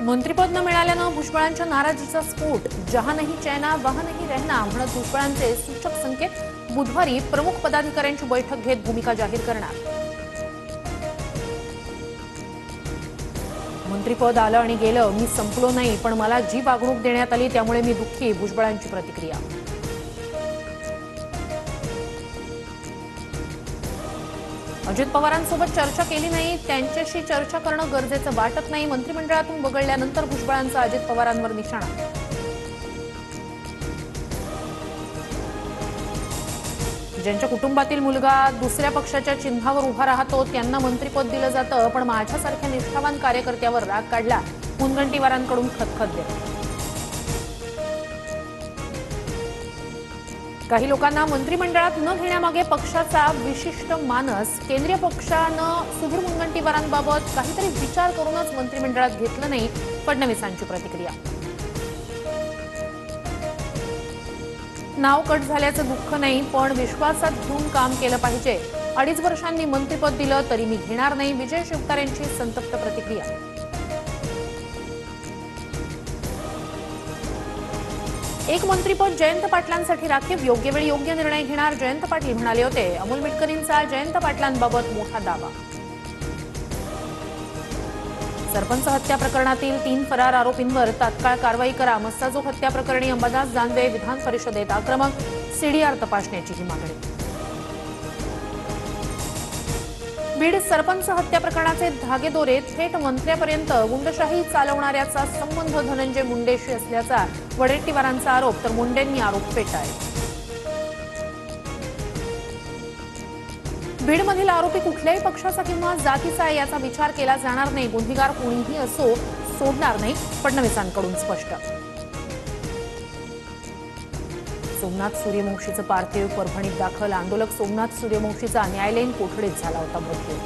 मंत्रिपद न मिळाल्यानं भुजबळांच्या नाराजीचा स्फोट। जहां नहीं चैना वहां नहीं रहना म्हणत भुजबळांचे सूचक संकेत। बुधवारी प्रमुख पदाधिकाऱ्यांची बैठक घेत भूमिका जाहीर करणार। मंत्रिपद आलं आणि गेलं, मी संपलो नाही, पण मला जी वागणूक देण्यात आली त्यामुळे मी दुःखी। भुजबळांची प्रतिक्रिया। अजित पवारांसोबत चर्चा केली नाही, त्यांच्याशी चर्चा करणं गरजेचं वाटत नाही। मंत्रिमंडळातून वगळल्यानंतर भुजबळांचा अजित पवारांवर निशाणा। ज्यांच्या कुटुंबातील मुलगा दुसऱ्या पक्षाच्या चिन्हावर उभा राहतो त्यांना मंत्रिपद दिलं जातं, पण माझ्यासारख्या निष्ठावान कार्यकर्त्यावर राग काढला। मुनगंटीवारांकडून खतखत। काही लोकांना मंत्रिमंडळात न घेण्यामागे पक्षाचा विशिष्ट मानस। केंद्रीय पक्षानं सुधीर मुनगंटीवारांबाबत काहीतरी विचार करूनच मंत्रिमंडळात घेतलं नाही। फडणवीसांची प्रतिक्रिया। नाव कट झाल्याचं दुःख नाही, पण विश्वासात घेऊन काम केलं पाहिजे। 2.5 वर्षांनी मंत्रिपद दिलं तरी मी घेणार नाही। विजय शिवतारेंची संतप्त प्रतिक्रिया। एक मंत्रिपद जयंत पाटलांसाठी राखीव, योग्य वेळी योग्य निर्णय घेणार, जयंत पाटील म्हणाले होते। अमोल मिटकरींचा जयंत पाटलांबाबत मोठा दावा। सरपंच हत्या प्रकरणातील 3 फरार आरोपींवर तात्काळ कारवाई करा। मस्साजोग हत्या प्रकरणी अंबादास दानवे विधान परिषदेत आक्रमक। सीडीआर तपासण्याची ही मागणी। बीड सरपंच हत्या प्रकरणाचे धागेदोरे थेट मंत्र्यापर्यंत। गुंडशाही चालवणाऱ्याचा संबंध धनंजय मुंडेशी असल्याचा वडेट्टीवारांचा आरोप, तर मुंडेंनी आरोप फेटाळले। बीडमधील आरोपी कुठल्याही पक्षाचा किंवा जातीचा आहे याचा विचार केला जाणार नाही। गुन्हेगार कोणीही असो, सोडणार नाही। फडणवीसांकडून स्पष्ट। सोमनाथ सूर्यवंशीचं पार्थिव परभणीत दाखल। आंदोलक सोमनाथ सूर्यवंशीचा न्यायालयीन कोठडीत झाला होता मृत्यू।